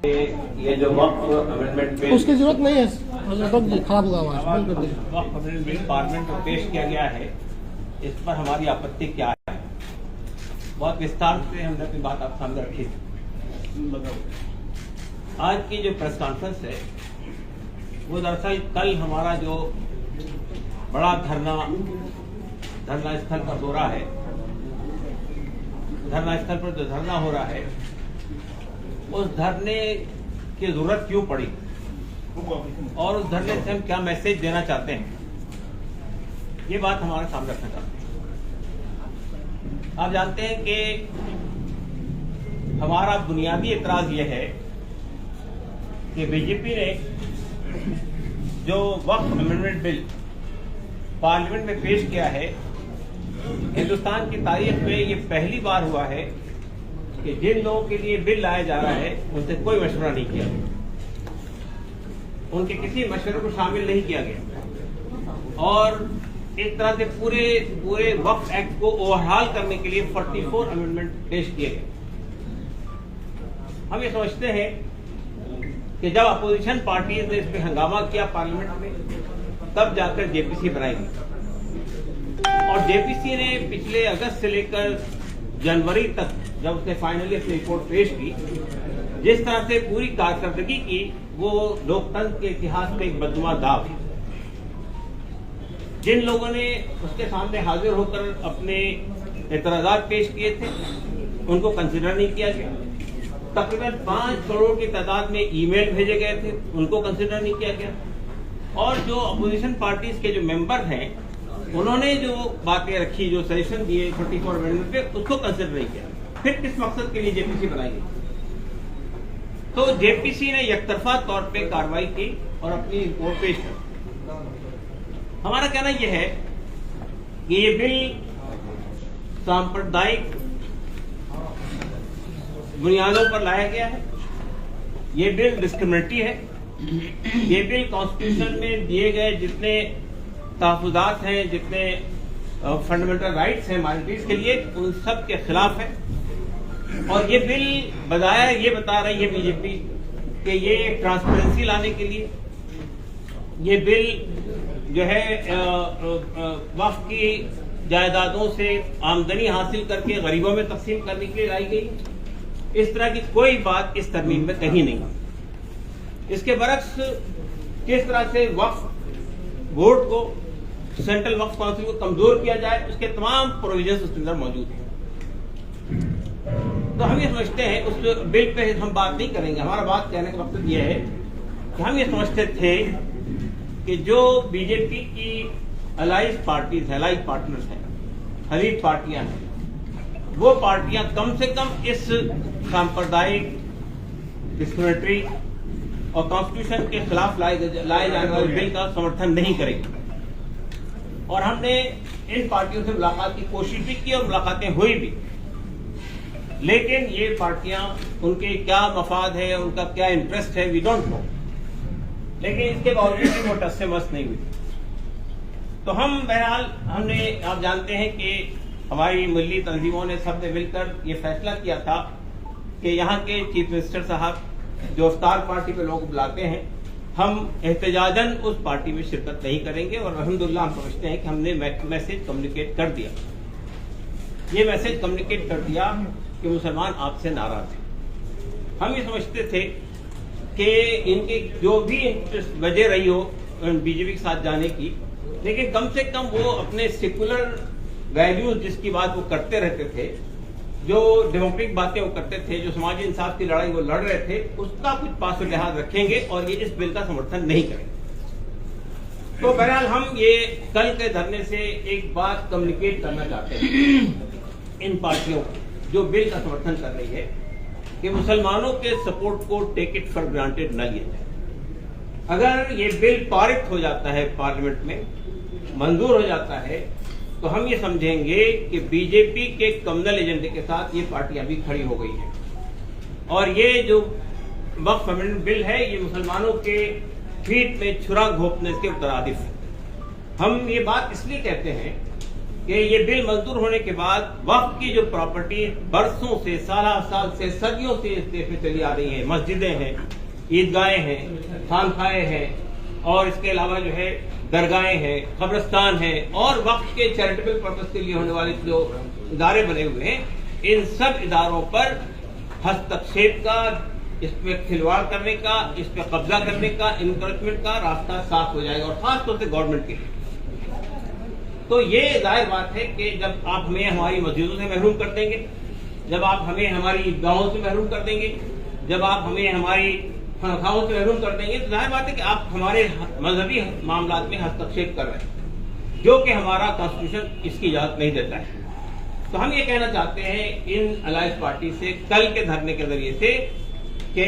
ये जो वक्फ amendment bill, उसकी जरूरत नहीं है, खराब हुआ वक्फ अमेंडमेंट बिल पार्लियामेंट में पेश किया गया है, इस पर हमारी आपत्ति क्या है? बहुत विस्तार से हमने अपनी बात आप सामने रखी थी। आज की जो प्रेस कॉन्फ्रेंस है वो दरअसल कल हमारा जो बड़ा धरना स्थल पर हो रहा है, धरना स्थल पर जो धरना हो रहा है, उस धरने की जरूरत क्यों पड़ी और उस धरने से हम क्या मैसेज देना चाहते हैं, ये बात हमारे सामने रखना चाहते हैं। आप जानते हैं कि हमारा बुनियादी एतराज ये है कि बीजेपी ने जो वक्फ अमेंडमेंट बिल पार्लियामेंट में पेश किया है, हिंदुस्तान की तारीख में ये पहली बार हुआ है कि जिन लोगों के लिए बिल लाया जा रहा है उनसे कोई मशवरा नहीं किया गया, उनके किसी मशवरे को शामिल नहीं किया गया और एक तरह से पूरे वक्फ एक्ट को ओवरहाल करने के लिए 44 अमेंडमेंट पेश किए गए। हम ये समझते हैं कि जब अपोजिशन पार्टीज ने इस पर हंगामा किया पार्लियामेंट में, तब जाकर जेपीसी बनाई और जेपीसी ने पिछले अगस्त से लेकर जनवरी तक जब उसने फाइनली अपनी रिपोर्ट पेश की, जिस तरह से पूरी कारकर्दगी की, वो लोकतंत्र के इतिहास में एक बदनुमा दाग है। जिन लोगों ने उसके सामने हाजिर होकर अपने एतराजात पेश किए थे उनको कंसिडर नहीं किया गया। तकरीबन 5 करोड़ की तादाद में ईमेल भेजे गए थे, उनको कंसिडर नहीं किया गया और जो अपोजिशन पार्टीज के जो मेंबर हैं उन्होंने जो बातें रखी, जो सजेशन दिए 44 अमेंडमेंट पे, उसको कंसिडर नहीं किया। फिर किस मकसद के लिए जेपीसी बनाई गई? तो जेपीसी ने एकतरफा तौर पे कार्रवाई की और अपनी रिपोर्ट पेश की। हमारा कहना यह है कि ये बिल सांप्रदायिक बुनियादों पर लाया गया है, ये बिल डिस्क्रिमिनेटरी है, ये बिल कॉन्स्टिट्यूशन में दिए गए जितने तहफुजात हैं, जितने फंडामेंटल राइट्स हैं माइनॉरिटीज के लिए, उन सब के खिलाफ है। और ये बिल बजाय ये बता रही है बीजेपी कि ये ट्रांसपेरेंसी लाने के लिए, ये बिल जो है वक्फ की जायदादों से आमदनी हासिल करके गरीबों में तकसीम करने के लिए लाई गई। इस तरह की कोई बात इस तरमीम में कहीं नहीं। इसके बरक्स किस तरह से वक्फ बोर्ड को, सेंट्रल वक्फ काउंसिल को कमजोर किया जाए, उसके तमाम प्रोविजंस उसके अंदर मौजूद हैं। तो हम ये समझते हैं, उस बिल पे हम बात नहीं करेंगे। हमारा बात कहने का मकसद यह है कि हम ये समझते थे कि जो बीजेपी की अलाइज पार्टीज है, अलाइज पार्टनर्स हैं, हलीफ पार्टियां हैं, वो पार्टियां कम से कम इस सांप्रदायिक, डिस्क्रिमिनेटरी और कॉन्स्टिट्यूशन के खिलाफ लाए जाने वाले बिल का समर्थन नहीं करेगी। और हमने इन पार्टियों से मुलाकात की कोशिश भी की और मुलाकातें हुई भी, लेकिन ये पार्टियां, उनके क्या मफाद है, उनका क्या इंटरेस्ट है, वी डोंट नो। लेकिन इसके बावजूद भी वो टस से मस नहीं हुई। तो हम बहरहाल हमने, आप जानते हैं कि हमारी मिली तंजीमों ने सबने मिलकर ये फैसला किया था कि यहाँ के चीफ मिनिस्टर साहब जो इफ्तार पार्टी पे लोग बुलाते हैं, हम एहतजाजन उस पार्टी में शिरकत नहीं करेंगे। और अल्हम्दुलिल्लाह हम समझते हैं कि हमने मैसेज कम्युनिकेट कर दिया, ये मैसेज कम्युनिकेट कर दिया कि मुसलमान आपसे नाराज हैं। हम ये समझते थे कि इनके जो भी वजह रही हो बीजेपी के साथ जाने की, लेकिन कम से कम वो अपने सेकुलर वैल्यूज जिसकी बात वो करते रहते थे, जो डेमोक्रेटिक बातें वो करते थे, जो समाजी इंसाफ की लड़ाई वो लड़ रहे थे, उसका कुछ पास लिहाज रखेंगे और ये इस बिल का समर्थन नहीं करेंगे। तो बहरहाल हम ये कल के धरने से एक बात कम्युनिकेट करना चाहते हैं इन पार्टियों को जो बिल का समर्थन कर रही है, कि मुसलमानों के सपोर्ट को टेक इट फॉर ग्रांटेड न लिया जाए। अगर ये बिल पारित हो जाता है, पार्लियामेंट में मंजूर हो जाता है, तो हम ये समझेंगे कि बीजेपी के कम्युनल एजेंडे के साथ ये पार्टियां भी खड़ी हो गई हैं और ये जो वक्फ अमेंडमेंट बिल है, ये मुसलमानों के फीट में छुरा घोंपने के मुतरादिफ है। हम ये बात इसलिए कहते हैं कि ये बिल मंजूर होने के बाद वक्फ की जो प्रॉपर्टी बरसों से, साल से, सदियों से इस देश में चली आ रही है, मस्जिदें हैं, ईदगाहें हैं, खानखाहें हैं और इसके अलावा जो है दरगाहें हैं, कब्रिस्तान है और वक्फ के चैरिटेबल पर्पज के लिए होने वाले जो इदारे बने हुए हैं, इन सब इदारों पर हस्तक्षेप का, इस पे खिलवाड़ करने का, इस पे कब्जा करने का, इंक्रोचमेंट का रास्ता साफ हो जाएगा और खासतौर से गवर्नमेंट के लिए। तो ये जाहिर बात है कि जब आप हमें हमारी मस्जिदों से महरूम कर देंगे, जब आप हमें हमारी ईदगाहों से महरूम कर देंगे, जब आप हमें हमारी खानखाहों से महरूम कर देंगे, तो जाहिर बात है कि आप हमारे मजहबी मामलात में हस्तक्षेप कर रहे हैं, जो कि हमारा कॉन्स्टिट्यूशन इसकी इजाजत नहीं देता है। तो हम ये कहना चाहते हैं इन अलायंस पार्टी से कल के धरने के जरिए से कि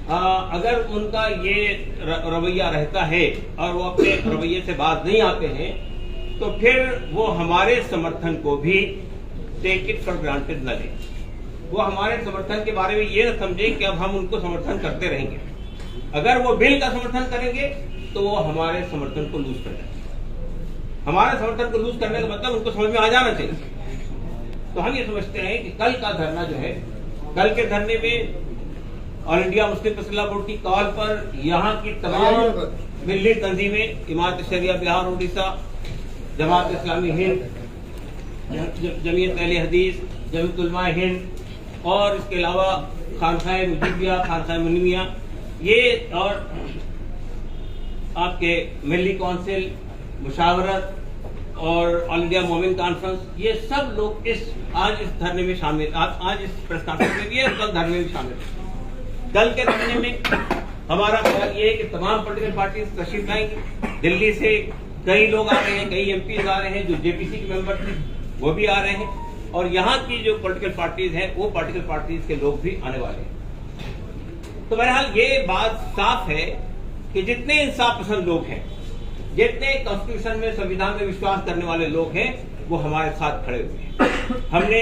अगर उनका ये रवैया रहता है और वो अपने रवैये से बात नहीं आते हैं, तो फिर वो हमारे समर्थन को भी टेक इट फॉर ग्रांटेड न लें। वो हमारे समर्थन के बारे में ये न समझें कि अब हम उनको समर्थन करते रहेंगे। अगर वो बिल का समर्थन करेंगे तो वो हमारे समर्थन को लूज कर देंगे। हमारे समर्थन को लूज करने का मतलब उनको समझ में आ जाना चाहिए। तो हम ये समझते हैं कि कल का धरना जो है, कल के धरने में ऑल इंडिया मुस्लिम फैसला बोर्ड की कॉल पर यहाँ की तमाम मिल्ली तंजीमें, इमारत शरिया बिहार उड़ीसा, जमात इस्लामी हिंद, जमीयत अहले हदीस, जमीयत उलमा हिंद और इसके अलावा खानखाए मुजीबिया, खानखाए मुनीमिया, ये और आपके मिल्ली काउंसिल, मुशावरत और ऑल इंडिया मोमिन कॉन्फ्रेंस, ये सब लोग आज इस धरने में शामिल, आज इस प्रेस कॉन्फ्रेंस में भी है, कल धरने में शामिल है। कल के धरने में हमारा ख्याल ये है कि तमाम पॉलिटिकल पार्टी तशरीफ लाएंगे। दिल्ली से कई लोग आ रहे हैं, कई एमपी आ रहे हैं, जो जेपीसी के मेंबर थे वो भी आ रहे हैं और यहाँ की जो पॉलिटिकल पार्टीज हैं वो पॉलिटिकल पार्टीज के लोग भी आने वाले हैं। तो बहरहाल ये बात साफ है कि जितने इंसाफ पसंद लोग हैं, जितने कॉन्स्टिट्यूशन में, संविधान में विश्वास करने वाले लोग हैं, वो हमारे साथ खड़े हुए हैं। हमने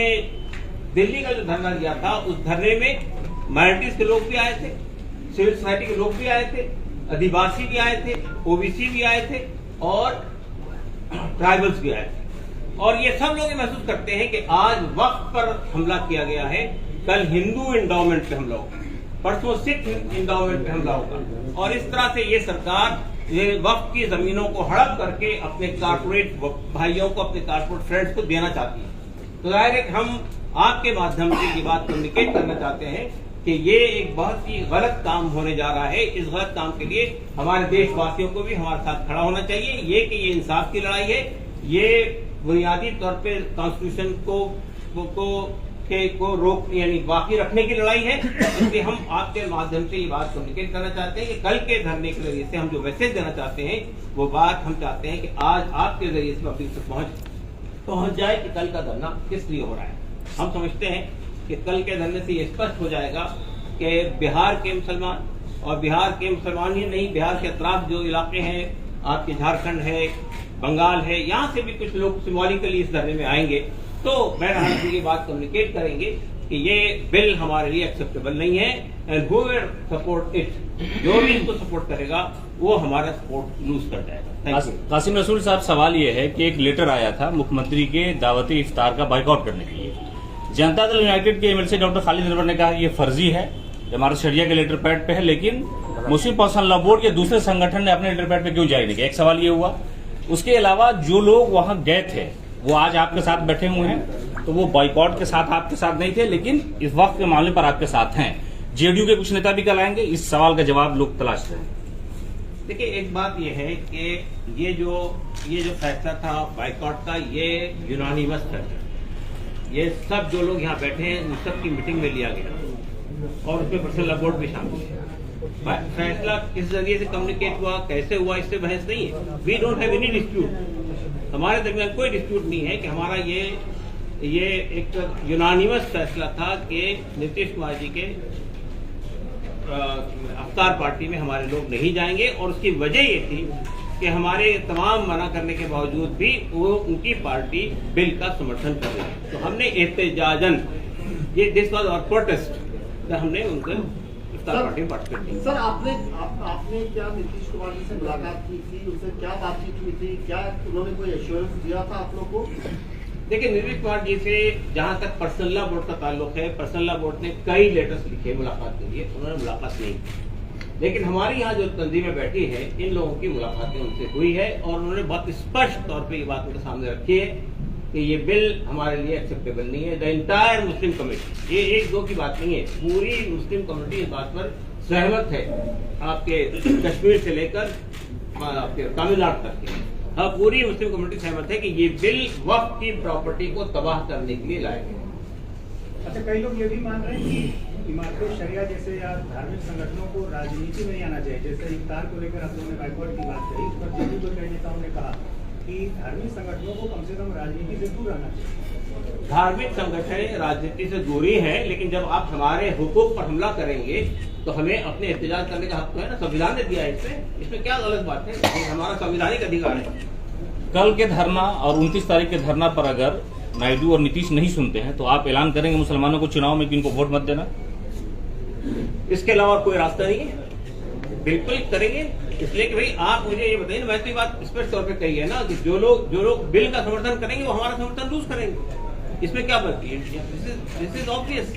दिल्ली का जो धरना दिया था, उस धरने में माइनॉरिटीज के लोग भी आए थे, सिविल सोसाइटी के लोग भी आए थे, आदिवासी भी आए थे, ओबीसी भी आए थे और ट्राइबल्स भी आए थे। और ये सब लोग ये महसूस करते हैं कि आज वक्फ पर हमला किया गया है, कल हिंदू इंडाउमेंट पे हमला होगा, परसों सिख इंडाउमेंट पे हमला होगा और इस तरह से ये सरकार ये वक्फ की जमीनों को हड़प करके अपने कारपोरेट भाइयों को, अपने कारपोरेट फ्रेंड्स को देना चाहती है। तो जाहिर है हम आपके माध्यम से ये बात कम्युनिकेट करना चाहते हैं कि ये एक बहुत ही गलत काम होने जा रहा है। इस गलत काम के लिए हमारे देशवासियों को भी हमारे साथ खड़ा होना चाहिए। ये कि ये इंसाफ की लड़ाई है, ये बुनियादी तौर पे कॉन्स्टिट्यूशन को रोक यानी बाकी रखने की लड़ाई है। इसलिए हम आपके माध्यम से ये बात कम्युनिकेट करना चाहते हैं कि कल के धरने के जरिए से हम जो मैसेज देना चाहते हैं वो बात हम चाहते हैं कि आज आपके जरिए से पब्लिक तक पहुंच जाए कि कल का धरना किस लिए हो रहा है। हम समझते हैं कि कल के धरने से ये स्पष्ट हो जाएगा कि बिहार के मुसलमान और बिहार के मुसलमान ही नहीं, बिहार के अतराफ जो इलाके हैं, आपके झारखंड है, बंगाल है, यहाँ से भी कुछ लोग सिंबॉलिकली इस धरने में आएंगे। तो बहरहाल ये बात कम्युनिकेट करेंगे कि ये बिल हमारे लिए एक्सेप्टेबल नहीं है एंड हूएवर सपोर्ट इट, जो भी इसको सपोर्ट करेगा वो हमारा सपोर्ट लूज कर जाएगा। कासिम रसूल साहब, सवाल ये है कि एक लेटर आया था मुख्यमंत्री के दावती इफ्तार का बाइकआउट करने के लिए। जनता दल यूनाइटेड के एमएलसी डॉक्टर खालिद अनवर ने कहा ये फर्जी है, हमारे शरिया के लेटर पैड पे है, लेकिन मुस्लिम पर्सनल लॉ बोर्ड के दूसरे संगठन ने अपने लेटर पैड पे क्यों जारी नहीं किया? एक सवाल ये हुआ। उसके अलावा जो लोग वहां गए थे वो आज आपके साथ बैठे हुए हैं, तो वो बाइकआउट के साथ आपके साथ नहीं थे, लेकिन इस वक्त के मामले पर आपके साथ हैं। जेडीयू के कुछ नेता भी कल आएंगे, इस सवाल का जवाब लोग तलाश रहे हैं। देखिए, एक बात यह है कि ये जो फैसला था बाइकआउट का, ये यूनानिमस फैसला, ये सब जो लोग यहाँ बैठे हैं उन सब की मीटिंग में लिया गया और उसमें पर्सनल लॉ बोर्ड भी शामिल है। फैसला किस जरिए से कम्युनिकेट हुआ, कैसे हुआ, इससे बहस नहीं है। We don't have any dispute, हमारे दरमियान कोई डिस्प्यूट नहीं है कि हमारा ये एक यूनानिमस फैसला था कि नीतीश कुमार जी के अफ्तार पार्टी में हमारे लोग नहीं जाएंगे। और उसकी वजह ये थी कि हमारे तमाम मना करने के बावजूद भी वो उनकी पार्टी बिल का समर्थन कर रही है। तो हमने एहतजाजन, ये दिस वाज आवर प्रोटेस्ट, तो हमने उनको इफ्तार पार्टी में पार्टिसिपेट नहीं। सर आपने क्या नीतीश कुमार जी से मुलाकात की थी, उनसे क्या बातचीत हुई थी, क्या उन्होंने कोई एश्योरेंस दिया था आप लोग को? देखिए, नीतीश कुमार जी से जहां तक पर्सनल लॉ बोर्ड का ताल्लुक है, पर्सनल लॉ बोर्ड ने कई लेटर्स लिखे मुलाकात के लिए, उन्होंने मुलाकात नहीं की। लेकिन हमारी यहाँ जो तंजीमें बैठी है, इन लोगों की मुलाकातें उनसे हुई है और उन्होंने बहुत स्पष्ट तौर पर ये बात उनके सामने रखी है कि ये बिल हमारे लिए एक्सेप्टेबल नहीं है। द एंटायर मुस्लिम कम्युनिटी, ये एक दो की बात नहीं है, पूरी मुस्लिम कम्युनिटी इस बात पर सहमत है, आपके कश्मीर से लेकर आपके तमिलनाडु तक के। हाँ, पूरी मुस्लिम कम्युनिटी सहमत है कि ये बिल वक्फ की प्रॉपर्टी को तबाह करने के लिए लाया गया। अच्छा, कई लोग ये भी मान रहे हैं कि इमारत शरिया जैसे या धार्मिक संगठनों को राजनीति में नहीं आना चाहिए। जैसे इफ्तार को लेकर आप लोगों ने बाइकआउट की बात करी, उस पर कई नेताओं ने कहा कि धार्मिक संगठनों को कम से कम राजनीति से दूर रहना चाहिए। धार्मिक संगठन राजनीति से दूरी है, लेकिन जब आप हमारे हुकूक पर हमला करेंगे तो हमें अपने एहतजाज करने का हक तो है ना, संविधान ने दिया है। इसमें क्या गलत बात है? हमारा संवैधानिक अधिकार है। कल के धरना और 29 तारीख के धरना पर अगर नायडू और नीतीश नहीं सुनते हैं तो आप ऐलान करेंगे मुसलमानों को चुनाव में कि इनको वोट मत देना? इसके अलावा कोई रास्ता नहीं है। बिल्कुल करेंगे, इसलिए कि भाई आप मुझे ये बताइए, मैं तो ये बात स्पष्ट तौर पे कही है ना कि जो लोग बिल का समर्थन करेंगे वो हमारा समर्थन लूज करेंगे। इसमें क्या बात है? This is obvious.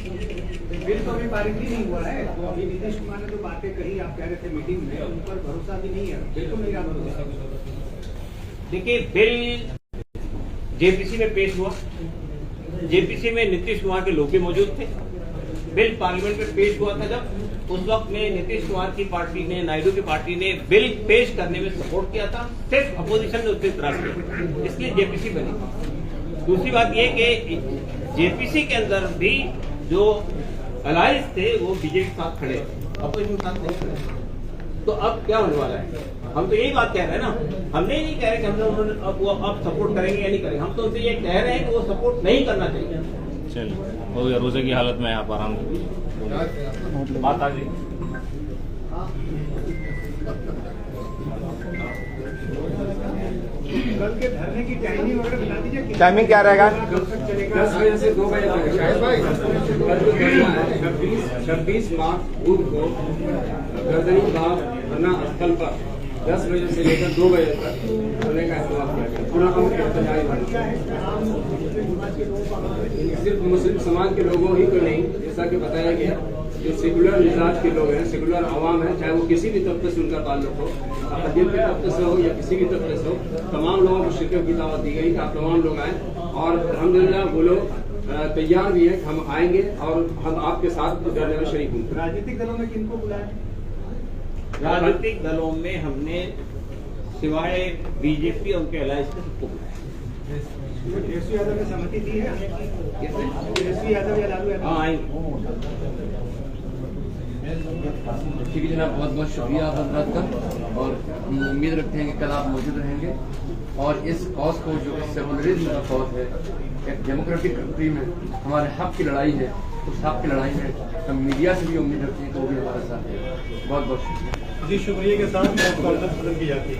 बिल तो अभी पारित ही नहीं हुआ है, तो अभी नीतीश कुमार ने जो बातें कही, आप कह रहे थे मीटिंग में, उन पर भरोसा भी नहीं है, बिल्कुल नहीं रहा भरोसा। देखिए, बिल जेपीसी में पेश हुआ, जेपीसी में नीतीश कुमार के लोग भी मौजूद थे। बिल पार्लियामेंट में पेश हुआ था, जब उस वक्त में नीतीश कुमार की पार्टी ने, नायडू की पार्टी ने बिल पेश करने में सपोर्ट किया था, सिर्फ अपोजिशन ने उसके इतराज किया, इसलिए जेपीसी बनी। दूसरी बात यह कि जेपीसी के अंदर भी जो अलायंस थे वो बीजेपी के साथ खड़े, अपोजिशन के साथ नहीं खड़े। तो अब क्या होने वाला है? हम तो यही बात कह रहे हैं ना, हमने नहीं कह रहे कि हम अब सपोर्ट करेंगे या नहीं करेंगे, हम तो उनसे ये कह रहे हैं कि वो सपोर्ट नहीं करना चाहिए। चलिए, हो गया, रोजे की हालत में आप आराम करिए। बात आ गई। कल के धरने की टाइमिंग वगैरह बता दीजिए। टाइमिंग क्या रहेगा? 10 बजे से 2 बजे तक। शायद भाई 26 मार्च बुध को गर्दनी बाग धरना स्थल पर 10 बजे से लेकर 2 बजे तक धरने का इस्तेमाल किया गया। पूरा हम सिर्फ मुस्लिम समाज के लोगों ही को नहीं, जैसा कि बताया गया, जो सेकुलर मिजाज के लोग हैं, सेकुलर आवाम है, चाहे वो किसी भी तबके से उनका ताल्लुक हो, अकलियत के तबके से हो या किसी भी तबके से हो, तमाम लोगों को शिरकत की दावत दी गई कि आप तमाम लोग आए। और अल्हम्दुलिल्लाह वो लोग तैयार भी है कि हम आएंगे और हम आपके साथ धरने में शरीक होंगे। राजनीतिक दलों में किनको बुलाया? राजनीतिक दलों में हमने सिवाय बीजेपी और उनके अलायंस के सबको बुलाया। तेजस्वी यादव ने सहमति दी है? तेजस्वी यादव या लालू यादव? हाँ, आएंगे। ठीक है जनाब, बहुत बहुत शुक्रिया आप हजरात का, और हम उम्मीद रखते हैं कि कल आप मौजूद रहेंगे और इस कॉज को, जो सेकुलरिज्म का कॉज है, एक डेमोक्रेटिक कंट्री में हमारे हक की लड़ाई है, उस हक की लड़ाई में हम मीडिया से भी उम्मीद रखते हैं कि वो भी हमारे साथ है। बहुत बहुत शुक्रिया। जी, शुक्रिया के साथ कॉन्फ्रेंस खत्म की जाती है।